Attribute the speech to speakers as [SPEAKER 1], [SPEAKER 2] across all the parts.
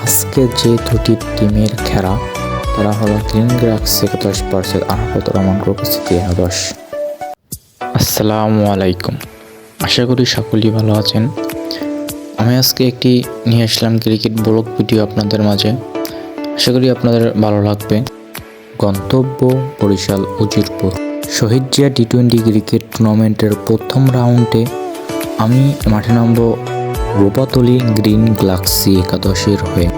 [SPEAKER 1] আজকে যে দুটি টিমের খেলা তারা হলো green galaxy 11 versus Arafat Rahman উপস্থিতি 11। আসসালামু আলাইকুম, আশা করি সকলেই ভালো আছেন। আমি আজকে একটি নিয়ে আসলাম ক্রিকেট ব্লগ ভিডিও আপনাদের মাঝে, আশা করি আপনাদের ভালো লাগবে। গন্তব্য বরিশাল উজিরপুর শহীদ জিয়া টি-20 ক্রিকেট টুর্নামেন্টের প্রথম রাউন্ডে আমি মাঠে নামব রূপাতলী গ্রিন গ্লাক্সি 11-এর হয়ে।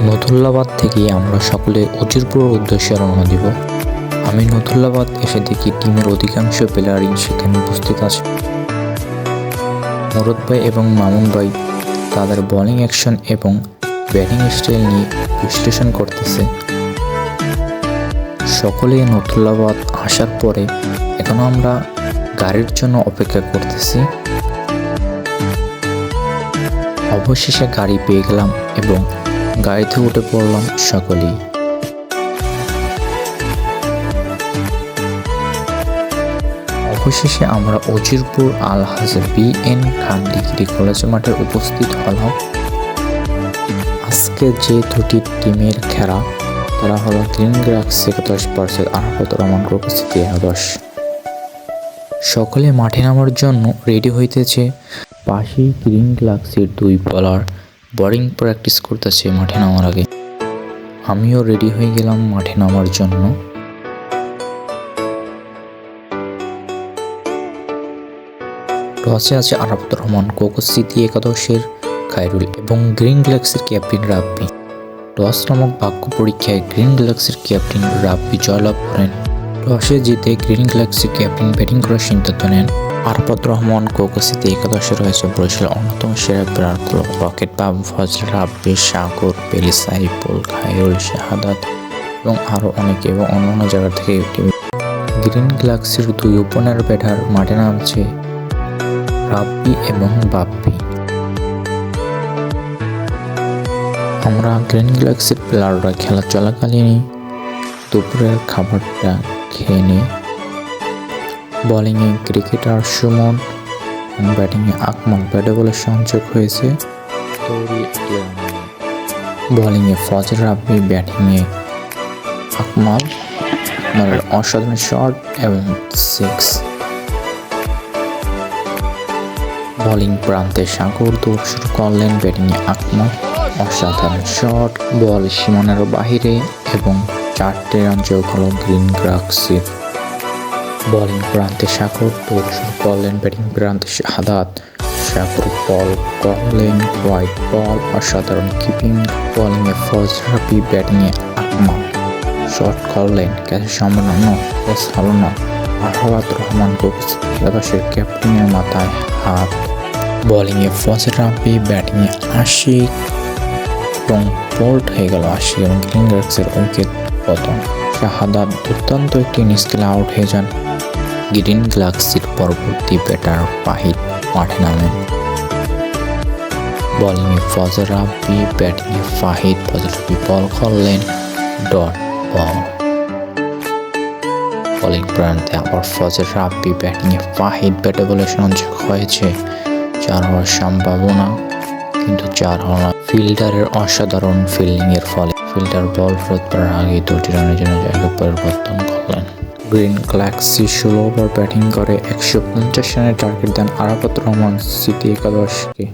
[SPEAKER 1] নথুল্লাবাদ থেকে আমরা সকলে উজিরপুরের উদ্দেশ্যে রওনা দিব। আমি নথুল্লাবাদ এসে দেখি টিমের অধিকাংশ প্লেয়ারই সেখানে উপস্থিত আছে। মুরাদ ভাই এবং মামুন ভাই তাদের বোলিং অ্যাকশন এবং ব্যাটিং স্টাইল নিয়ে বিশ্লেষণ করতেছে। সকলে নথুল্লাবাদ আসার পরে এখন আমরা গাড়ির জন্য অপেক্ষা করতেছি। অবশেষে গাড়ি পেয়ে গেলাম এবং গাড়িতে উঠে পড়লাম সকলেই। অবশেষে আমরা উজিরপুর আলহাজ BN খান ডিগ্রি কলেজ মাঠে উপস্থিত হলাম। আজকে যে দুটি টিমের খেলা তারা হলো green galaxy 11 versus Arafat Rahman উপস্থিতি 11। সকলে মাঠে নামার জন্য রেডি হইতেছে। পাশেই গ্রিন গ্লাক্সির দুই বোলার বোলিং প্র্যাকটিস করতেছে মাঠে নামার আগে। আমিও রেডি হয়ে গেলাম মাঠে নামার জন্য। টসে আছে আরাফাত রহমান উপস্থিতি 11-এর খায়রুল এবং গ্রিন গ্লাক্সির ক্যাপ্টেন রাব্বি। টস নামক ভাগ্য পরীক্ষায় গ্রিন গ্লাক্সির ক্যাপ্টেন রাব্বি জয়লাভ করেন। টসে জিতে গ্রিন গ্লাক্সির ক্যাপ্টেন ব্যাটিং করার সিদ্ধান্ত নেন। আরাফাত রহমান উপস্থিতি 11-এ রয়েছে বরিশাল অন্যতম সেরা প্লেয়ার রকেট বাবু, ফজল, রাব্বি, সাগর, পেলি, সাইফুল, খায়রুল, শাহাদাত এবং আরও অনেকে এবং অন্যান্য জায়গা থেকে। গ্রিন গ্লাক্সির দুই ওপেনার ব্যাটার মাঠে নামছে রাব্বি এবং বাপ্পি। আমরা গ্রিন গ্লাক্সির প্লেয়াররা খেলা চলাকালীনই দুপুরের খাবারটা খেয়ে নিই। বোলিংয়ে ক্রিকেটার সুমন এবং ব্যাটিংয়ে আকমল ব্যাটে বলে সংযোগ হয়েছে। বোলিংয়ে ফজল, রাব্বি, ব্যাটিংয়ে আকমল অসাধারণ শট এবং 6। বোলিং প্রান্তে সাগর দৌড় শুরু করলেন, ব্যাটিংয়ে আকমল অসাধারণ শট, বল সীমানার বাহিরে এবং 4টে রান যোগ হল গ্রিন গ্লাক্সির। বোলিং প্রান্তে সাগর দৌড় শুরু করলেন, ব্যাটিং প্রান্তে শাহাদাত। সাগর বল করলেন হোয়াইট বল, অসাধারণ কিপিং। বোলিংয়ে ফজল, রাব্বি, ব্যাটিংয়ে আকমল শট করলেন, ক্যাচের সম্ভাবনা ক্যাচ হল না। আরাফাত রহমান উপস্থিতি 11-এর ক্যাপ্টেনের মাথায় হাত। বোলিংয়ে ফজল, রাব্বি, ব্যাটিংয়ে আশিক এবং বোল্ড হয়ে গেল আশিক এবং গ্রিন গ্লাক্সির উইকেট পতন। শাহাদাত দুর্দান্ত একটি নিষ্ক্রিয় আউট হয়ে যান। গ্রিন গ্লাক্সির পরবর্তী ব্যাটার ওয়াহিদ মাঠে নামেন। বোলিংয়ে ফজল, রাব্বি, ব্যাটিংয়ে ওয়াহিদ। ফজল, রাব্বি বল করলেন ডট বল। বোলিং প্রান্তে আবার ফজল, রাব্বি, ব্যাটিংয়ে ওয়াহিদ ব্যাটে বলে সংযোগ হয়েছে। 4 হওয়ার সম্ভাবনা কিন্তু 4 হল না। ফিল্ডারের অসাধারণ ফিল্ডিংয়ের ফলে ফিল্ডার বল ফেরত পাওয়ার আগে 2টি রানের জন্য জায়গা পরিবর্তন করলেন। গ্রিন গ্লাক্সি 16 ওভার ব্যাটিং করে 150 রানের টার্গেট দেন আরাফাত রহমান উপস্থিতি 11-কে।